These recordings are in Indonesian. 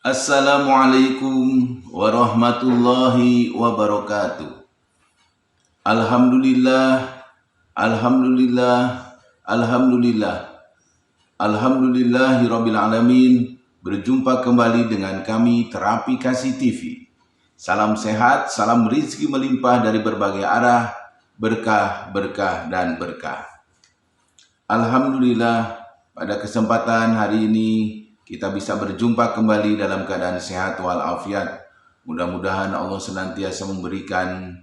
Assalamualaikum warahmatullahi wabarakatuh. Alhamdulillah, alhamdulillah, alhamdulillah. Alhamdulillahirabbil alamin. Berjumpa kembali dengan kami Terapi Kasih TV. Salam sehat, salam rizki melimpah dari berbagai arah, berkah, berkah, dan berkah. Alhamdulillah, pada kesempatan hari ini kita bisa berjumpa kembali dalam keadaan sehat walafiat. Mudah-mudahan Allah senantiasa memberikan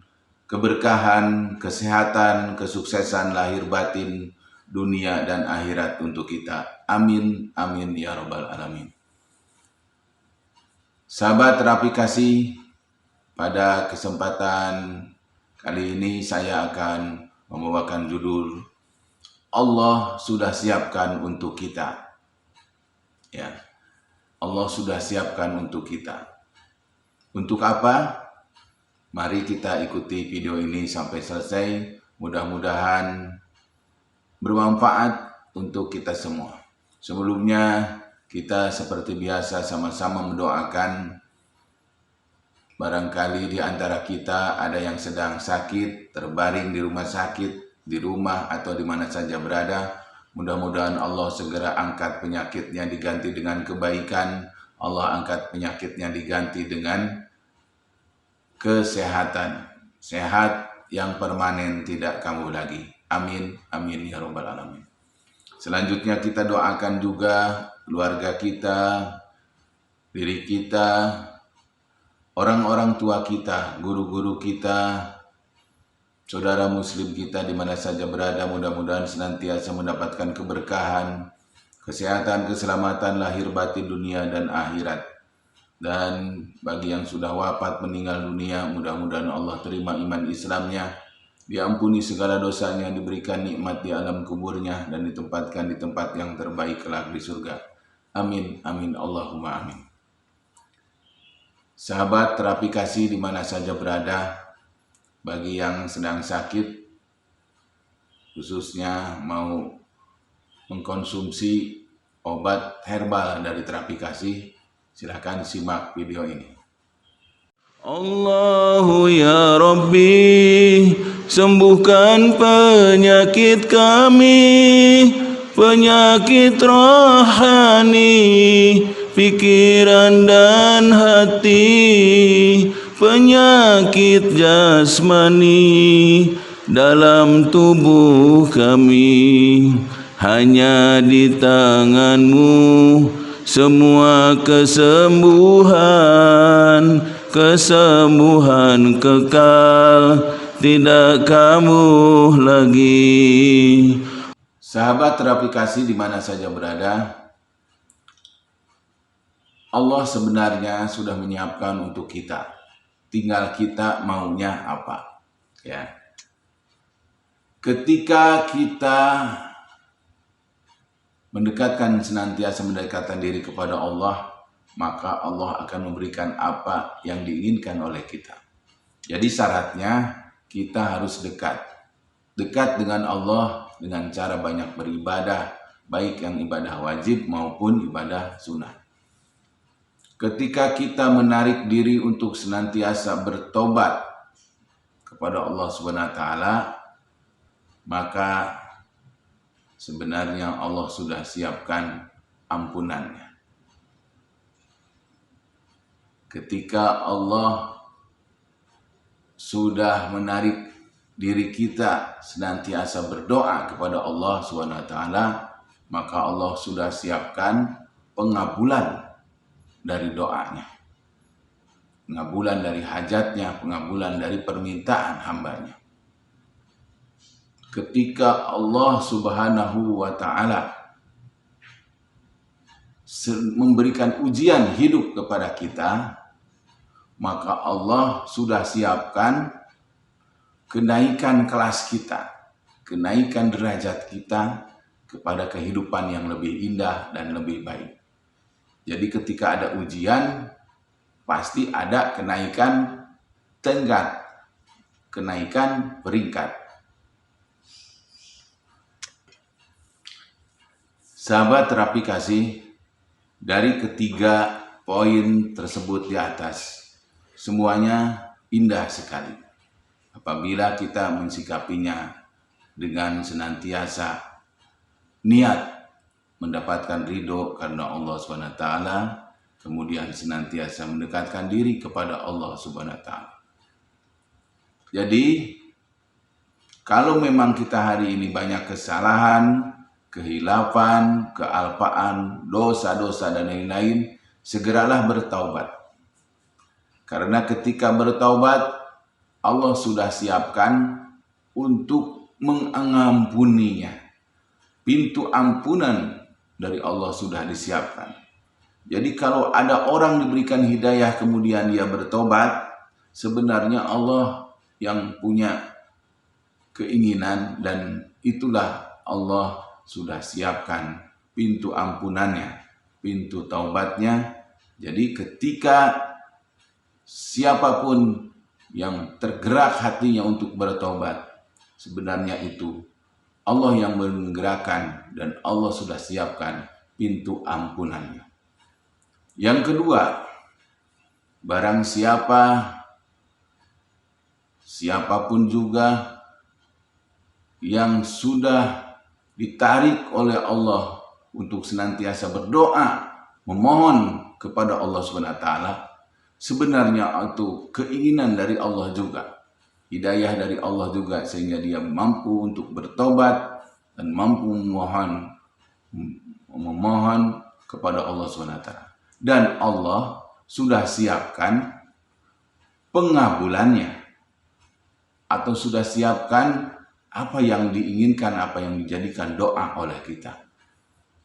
keberkahan, kesehatan, kesuksesan lahir batin, dunia dan akhirat untuk kita. Amin, amin ya rabbal alamin. Sahabat Terapi Kasih, pada kesempatan kali ini saya akan membawakan judul Allah sudah siapkan untuk kita. Ya, Allah sudah siapkan untuk kita. Untuk apa? Mari kita ikuti video ini sampai selesai. Mudah-mudahan bermanfaat untuk kita semua. Sebelumnya kita seperti biasa sama-sama mendoakan. Barangkali di antara kita ada yang sedang sakit, terbaring di rumah sakit, di rumah atau di mana saja berada. Mudah-mudahan Allah segera angkat penyakitnya diganti dengan kebaikan. Allah angkat penyakitnya diganti dengan kesehatan. Sehat yang permanen tidak kambuh lagi. Amin, amin ya rabbal alamin. Selanjutnya kita doakan juga keluarga kita, diri kita, orang-orang tua kita, guru-guru kita, saudara muslim kita di mana saja berada, mudah-mudahan senantiasa mendapatkan keberkahan, kesehatan, keselamatan lahir batin dunia dan akhirat. Dan bagi yang sudah wafat meninggal dunia, mudah-mudahan Allah terima iman Islamnya, diampuni segala dosanya, diberikan nikmat di alam kuburnya, dan ditempatkan di tempat yang terbaik kelak di surga. Amin, amin, Allahumma amin. Sahabat Terapi Kasih di mana saja berada, bagi yang sedang sakit, khususnya mau mengkonsumsi obat herbal dari Terapi Kasih, silakan simak video ini. Allahu ya Rabbi, sembuhkan penyakit kami, penyakit rohani, pikiran dan hati, penyakit jasmani dalam tubuh kami. Hanya di tangan-Mu semua kesembuhan, kesembuhan kekal, tidak kambuh lagi. Sahabat Terapi Kasih di mana saja berada, Allah sebenarnya sudah menyiapkan untuk kita. Tinggal kita maunya apa. Ya. Ketika kita senantiasa mendekatkan diri kepada Allah, maka Allah akan memberikan apa yang diinginkan oleh kita. Jadi syaratnya kita harus dekat. Dekat dengan Allah dengan cara banyak beribadah, baik yang ibadah wajib maupun ibadah sunnah. Ketika kita menarik diri untuk senantiasa bertobat kepada Allah SWT, maka sebenarnya Allah sudah siapkan ampunannya. Ketika Allah sudah menarik diri kita senantiasa berdoa kepada Allah SWT, maka Allah sudah siapkan pengabulan dari doanya, pengabulan dari hajatnya, pengabulan dari permintaan hambanya. Ketika Allah Subhanahu wa Ta'ala memberikan ujian hidup kepada kita, maka Allah sudah siapkan kenaikan kelas kita, kenaikan derajat kita kepada kehidupan yang lebih indah dan lebih baik. Jadi ketika ada ujian, pasti ada kenaikan tingkat, kenaikan peringkat. Sahabat Terapi Kasih, dari ketiga poin tersebut di atas semuanya indah sekali apabila kita mensikapinya dengan senantiasa niat mendapatkan ridho karena Allah SWT, kemudian senantiasa mendekatkan diri kepada Allah SWT. Jadi kalau memang kita hari ini banyak kesalahan, kehilafan, kealpaan, dosa-dosa dan lain-lain, segeralah bertaubat. Karena ketika bertaubat, Allah sudah siapkan untuk mengampuninya. Pintu ampunan dari Allah sudah disiapkan. Jadi kalau ada orang diberikan hidayah kemudian dia bertobat, sebenarnya Allah yang punya keinginan dan itulah Allah sudah siapkan pintu ampunannya, pintu taubatnya. Jadi ketika siapapun yang tergerak hatinya untuk bertobat, sebenarnya itu Allah yang menggerakkan dan Allah sudah siapkan pintu ampunannya. Yang kedua, barang siapapun juga yang sudah ditarik oleh Allah untuk senantiasa berdoa, memohon kepada Allah SWT, sebenarnya itu keinginan dari Allah juga, hidayah dari Allah juga, sehingga dia mampu untuk bertobat dan mampu memohon kepada Allah SWT. Dan Allah sudah siapkan pengabulannya, atau sudah siapkan apa yang diinginkan, apa yang dijadikan doa oleh kita.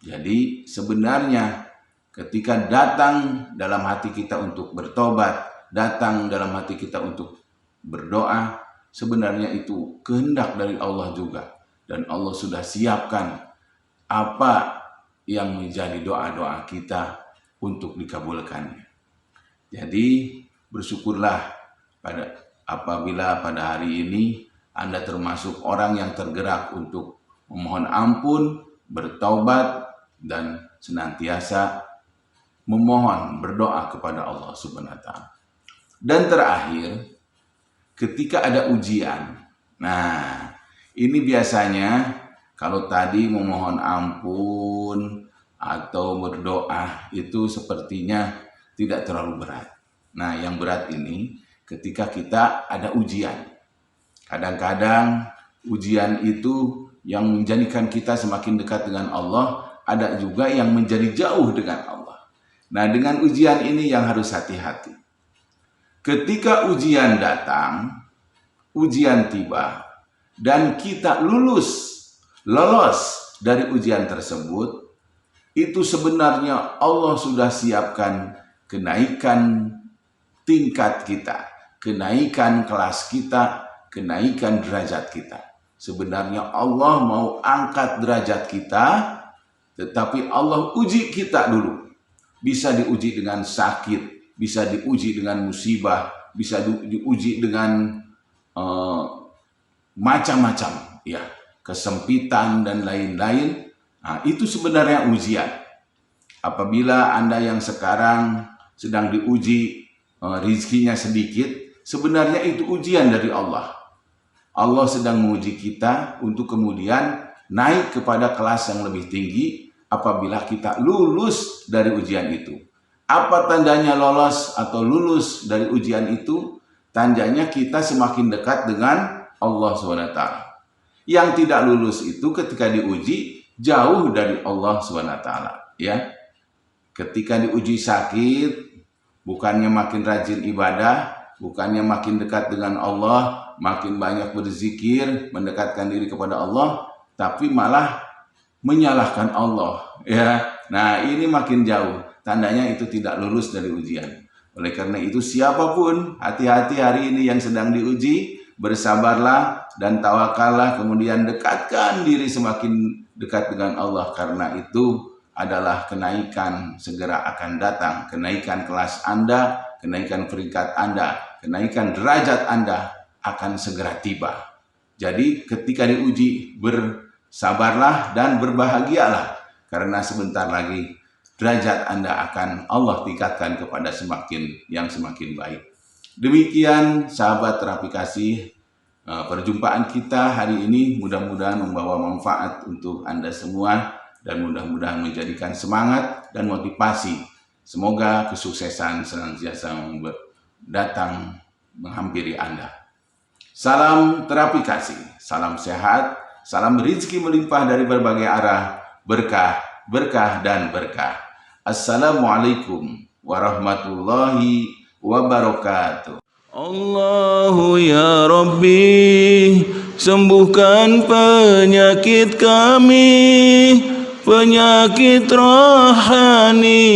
Jadi sebenarnya ketika datang dalam hati kita untuk bertobat, datang dalam hati kita untuk berdoa, sebenarnya itu kehendak dari Allah juga. Dan Allah sudah siapkan apa yang menjadi doa-doa kita untuk dikabulkannya. Jadi bersyukurlah apabila pada hari ini Anda termasuk orang yang tergerak untuk memohon ampun, bertaubat, dan senantiasa memohon berdoa kepada Allah Subhanahu wa Ta'ala. Dan terakhir, ketika ada ujian, nah ini biasanya kalau tadi memohon ampun atau berdoa itu sepertinya tidak terlalu berat. Nah yang berat ini ketika kita ada ujian. Kadang-kadang ujian itu yang menjadikan kita semakin dekat dengan Allah, ada juga yang menjadi jauh dengan Allah. Nah, dengan ujian ini yang harus hati-hati. Ketika ujian datang, ujian tiba, dan kita lolos dari ujian tersebut, itu sebenarnya Allah sudah siapkan kenaikan tingkat kita, kenaikan kelas kita, kenaikan derajat kita. Sebenarnya Allah mau angkat derajat kita, tetapi Allah uji kita dulu. Bisa diuji dengan sakit, bisa diuji dengan musibah, bisa diuji dengan macam-macam, ya, kesempitan dan lain-lain. Nah, itu sebenarnya ujian. Apabila Anda yang sekarang sedang diuji rezekinya sedikit, sebenarnya itu ujian dari Allah. Allah sedang menguji kita untuk kemudian naik kepada kelas yang lebih tinggi apabila kita lulus dari ujian itu. Apa tandanya lolos atau lulus dari ujian itu? Tandanya kita semakin dekat dengan Allah SWT. Yang tidak lulus itu ketika diuji jauh dari Allah SWT. Ya, ketika diuji sakit, bukannya makin rajin ibadah, bukannya makin dekat dengan Allah, makin banyak berzikir, mendekatkan diri kepada Allah, tapi malah menyalahkan Allah. Ya, nah ini makin jauh. Tandanya itu tidak lulus dari ujian. Oleh karena itu siapapun, hati-hati hari ini yang sedang diuji, bersabarlah dan tawakallah, kemudian dekatkan diri semakin dekat dengan Allah, karena itu adalah kenaikan segera akan datang, kenaikan kelas Anda, kenaikan peringkat Anda, kenaikan derajat Anda akan segera tiba. Jadi ketika diuji, bersabarlah dan berbahagialah, karena sebentar lagi derajat Anda akan Allah tingkatkan kepada semakin baik. Demikian sahabat terapi kasih, perjumpaan kita hari ini mudah-mudahan membawa manfaat untuk Anda semua dan mudah-mudahan menjadikan semangat dan motivasi. Semoga kesuksesan senantiasa datang menghampiri Anda. Salam terapi kasih, salam sehat, salam rezeki melimpah dari berbagai arah, berkah, berkah dan berkah. Assalamualaikum warahmatullahi wabarakatuh. Allahu ya Rabbi, sembuhkan penyakit kami, penyakit rohani,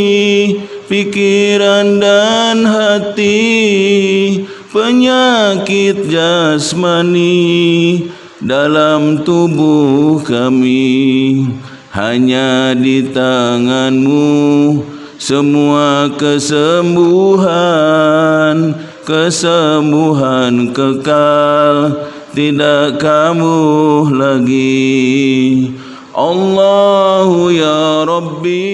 pikiran dan hati, penyakit jasmani dalam tubuh kami. Hanya di tangan-Mu semua kesembuhan, kesembuhan kekal, tidak kambuh lagi. Allahu ya Rabbi.